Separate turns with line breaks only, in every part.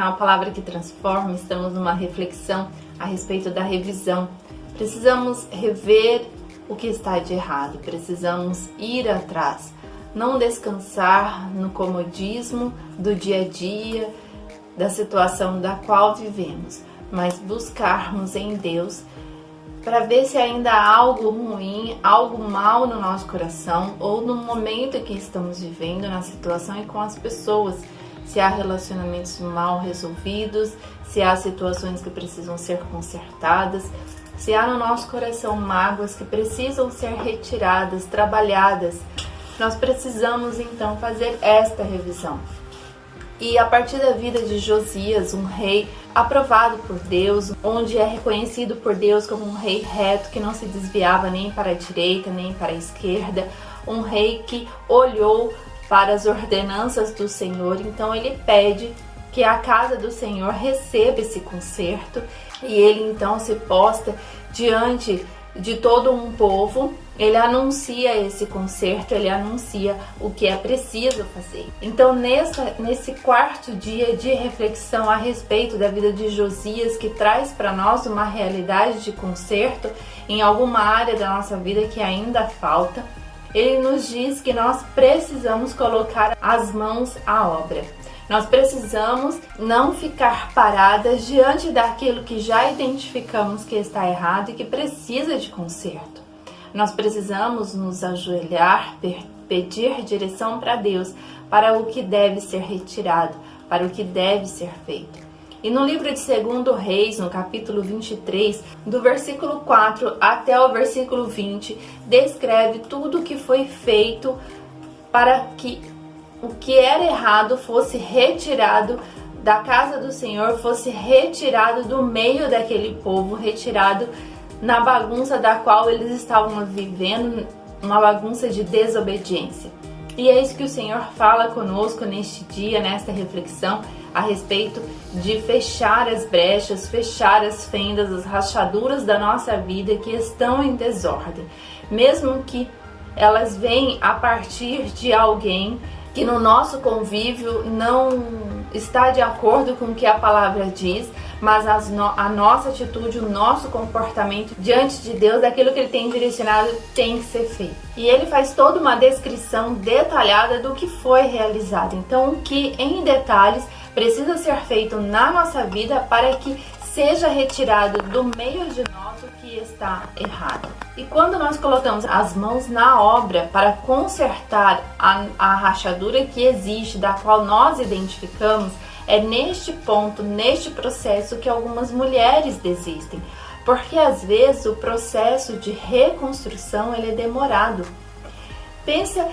canal Palavra que Transforma, estamos numa reflexão a respeito da revisão. Precisamos rever o que está de errado, precisamos ir atrás, não descansar no comodismo do dia a dia, da situação da qual vivemos, mas buscarmos em Deus para ver se ainda há algo ruim, algo mal no nosso coração ou no momento que estamos vivendo, na situação e com as pessoas. Se há relacionamentos mal resolvidos, se há situações que precisam ser consertadas, se há no nosso coração mágoas que precisam ser retiradas, trabalhadas. Nós precisamos então fazer esta revisão. E a partir da vida de Josias, um rei aprovado por Deus, onde é reconhecido por Deus como um rei reto, que não se desviava nem para a direita nem para a esquerda, um rei que olhou para as ordenanças do Senhor, então ele pede que a casa do Senhor receba esse conserto e ele então se posta diante de todo um povo, ele anuncia esse conserto, ele anuncia o que é preciso fazer. Então nesse quarto dia de reflexão a respeito da vida de Josias, que traz para nós uma realidade de conserto em alguma área da nossa vida que ainda falta, ele nos diz que nós precisamos colocar as mãos à obra. Nós precisamos não ficar paradas diante daquilo que já identificamos que está errado e que precisa de conserto. Nós precisamos nos ajoelhar, pedir direção para Deus, para o que deve ser retirado, para o que deve ser feito. E no livro de 2 Reis, no capítulo 23, do versículo 4 até o versículo 20, descreve tudo o que foi feito para que o que era errado fosse retirado da casa do Senhor, fosse retirado do meio daquele povo, retirado na bagunça da qual eles estavam vivendo, uma bagunça de desobediência. E é isso que o Senhor fala conosco neste dia, nesta reflexão, a respeito de fechar as brechas, fechar as fendas, as rachaduras da nossa vida que estão em desordem. Mesmo que elas venham a partir de alguém que no nosso convívio não está de acordo com o que a palavra diz, mas a nossa atitude, o nosso comportamento diante de Deus, daquilo que Ele tem direcionado, tem que ser feito. E Ele faz toda uma descrição detalhada do que foi realizado. Então, o que em detalhes precisa ser feito na nossa vida para que seja retirado do meio de nós o que está errado. E quando nós colocamos as mãos na obra para consertar a rachadura que existe, da qual nós identificamos, é neste ponto, neste processo que algumas mulheres desistem. Porque às vezes o processo de reconstrução ele é demorado. Pensa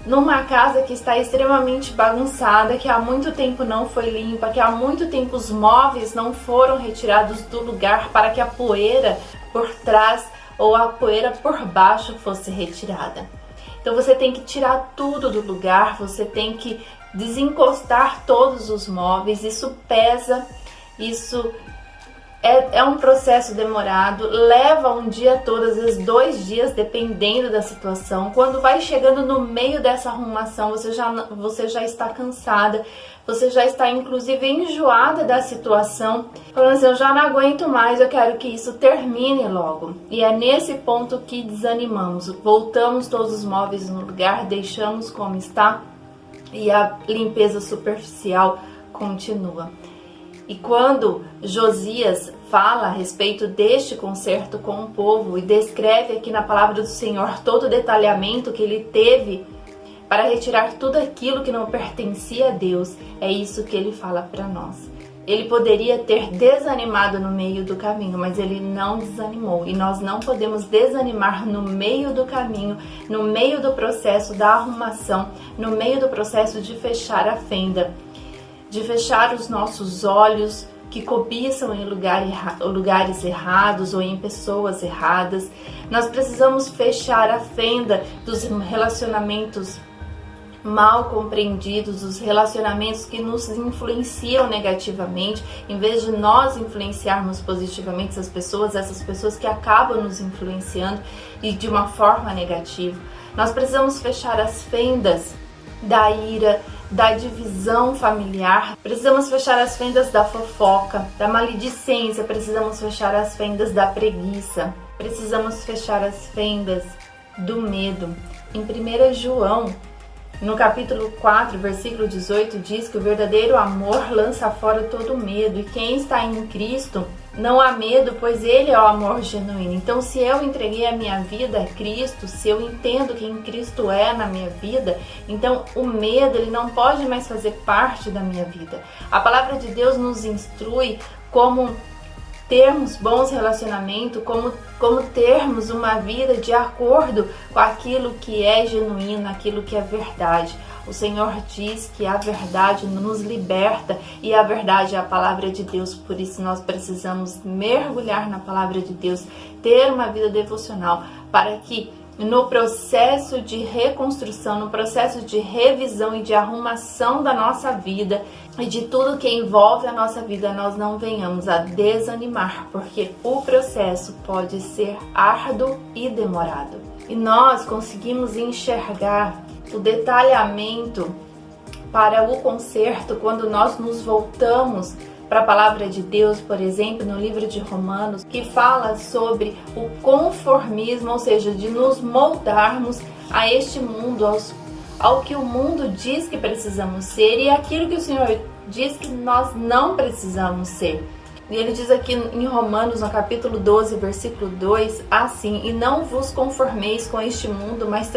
numa casa que está extremamente bagunçada, que há muito tempo não foi limpa, que há muito tempo os móveis não foram retirados do lugar para que a poeira por trás ou a poeira por baixo fosse retirada. Então você tem que tirar tudo do lugar, você tem que desencostar todos os móveis, isso pesa, isso é um processo demorado, leva um dia todo, às vezes 2 dias, dependendo da situação. Quando vai chegando no meio dessa arrumação, você já está cansada, você já está inclusive enjoada da situação, falando assim, eu já não aguento mais, eu quero que isso termine logo. E é nesse ponto que desanimamos, voltamos todos os móveis no lugar, deixamos como está e a limpeza superficial continua. E quando Josias fala a respeito deste conserto com o povo e descreve aqui na palavra do Senhor todo o detalhamento que ele teve para retirar tudo aquilo que não pertencia a Deus, é isso que ele fala para nós. Ele poderia ter desanimado no meio do caminho, mas ele não desanimou. E nós não podemos desanimar no meio do caminho, no meio do processo da arrumação, no meio do processo de fechar a fenda, de fechar os nossos olhos que cobiçam em lugares errados ou em pessoas erradas. Nós precisamos fechar a fenda dos relacionamentos mal compreendidos, os relacionamentos que nos influenciam negativamente, em vez de nós influenciarmos positivamente essas pessoas que acabam nos influenciando e de uma forma negativa. Nós precisamos fechar as fendas da ira, da divisão familiar, precisamos fechar as fendas da fofoca, da maledicência, precisamos fechar as fendas da preguiça, precisamos fechar as fendas do medo. Em 1 João, no capítulo 4, versículo 18, diz que o verdadeiro amor lança fora todo medo, e quem está em Cristo não há medo, pois Ele é o amor genuíno. Então, se eu entreguei a minha vida a Cristo, se eu entendo quem Cristo é na minha vida, então o medo ele não pode mais fazer parte da minha vida. A palavra de Deus nos instrui como termos bons relacionamentos, como termos uma vida de acordo com aquilo que é genuíno, aquilo que é verdade. O Senhor diz que a verdade nos liberta e a verdade é a palavra de Deus, por isso nós precisamos mergulhar na palavra de Deus, ter uma vida devocional, para que no processo de reconstrução, no processo de revisão e de arrumação da nossa vida e de tudo que envolve a nossa vida, nós não venhamos a desanimar, porque o processo pode ser árduo e demorado. E nós conseguimos enxergar o detalhamento para o conserto quando nós nos voltamos para a palavra de Deus, por exemplo, no livro de Romanos, que fala sobre o conformismo, ou seja, de nos moldarmos a este mundo, ao que o mundo diz que precisamos ser e aquilo que o Senhor diz que nós não precisamos ser. E ele diz aqui em Romanos, no capítulo 12, versículo 2, assim: e não vos conformeis com este mundo, mas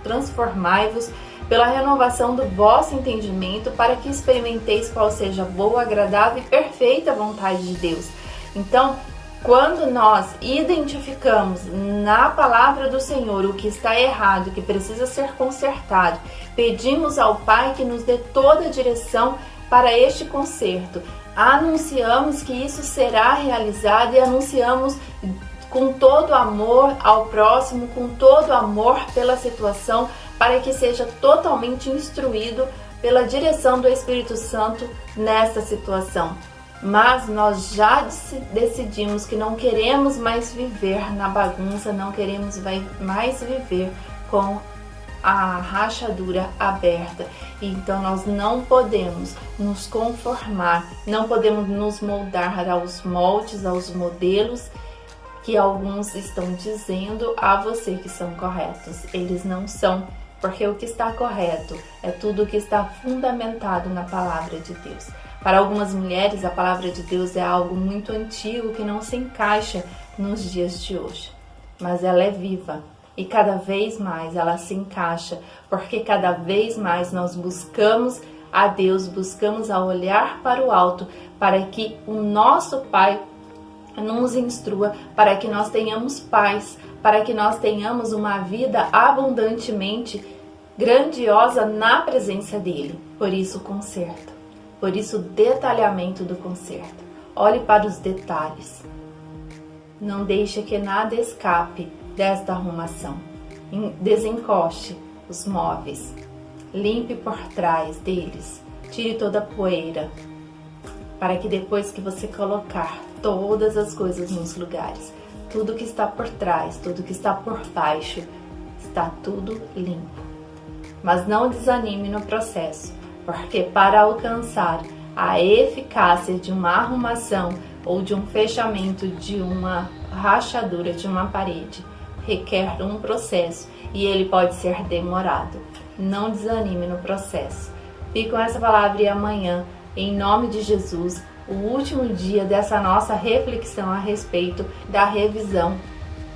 transformai-vos pela renovação do vosso entendimento, para que experimenteis qual seja a boa, agradável e perfeita vontade de Deus. Então, quando nós identificamos na palavra do Senhor o que está errado, o que precisa ser consertado, pedimos ao Pai que nos dê toda a direção para este conserto, anunciamos que isso será realizado e anunciamos com todo amor ao próximo, com todo amor pela situação, para que seja totalmente instruído pela direção do Espírito Santo nesta situação. Mas nós já decidimos que não queremos mais viver na bagunça, não queremos mais viver com a rachadura aberta. Então nós não podemos nos conformar, não podemos nos moldar aos moldes, aos modelos que alguns estão dizendo a você que são corretos. Eles não são, porque o que está correto é tudo que está fundamentado na palavra de Deus. Para algumas mulheres, a palavra de Deus é algo muito antigo que não se encaixa nos dias de hoje, mas ela é viva e cada vez mais ela se encaixa, porque cada vez mais nós buscamos a Deus, buscamos a olhar para o alto, para que o nosso Pai nos instrua, para que nós tenhamos paz, para que nós tenhamos uma vida abundantemente grandiosa na presença dele. Por isso, conserto. Por isso, detalhamento do conserto. Olhe para os detalhes. Não deixe que nada escape desta arrumação. Desencoste os móveis. Limpe por trás deles. Tire toda a poeira. Para que depois que você colocar todas as coisas nos lugares, tudo que está por trás, tudo que está por baixo, está tudo limpo. Mas não desanime no processo, porque para alcançar a eficácia de uma arrumação ou de um fechamento de uma rachadura de uma parede, requer um processo e ele pode ser demorado. Não desanime no processo. Fique com essa palavra e amanhã, em nome de Jesus, o último dia dessa nossa reflexão a respeito da revisão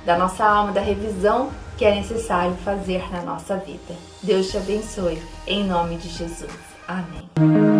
da nossa alma, da revisão que é necessário fazer na nossa vida. Deus te abençoe, em nome de Jesus. Amém.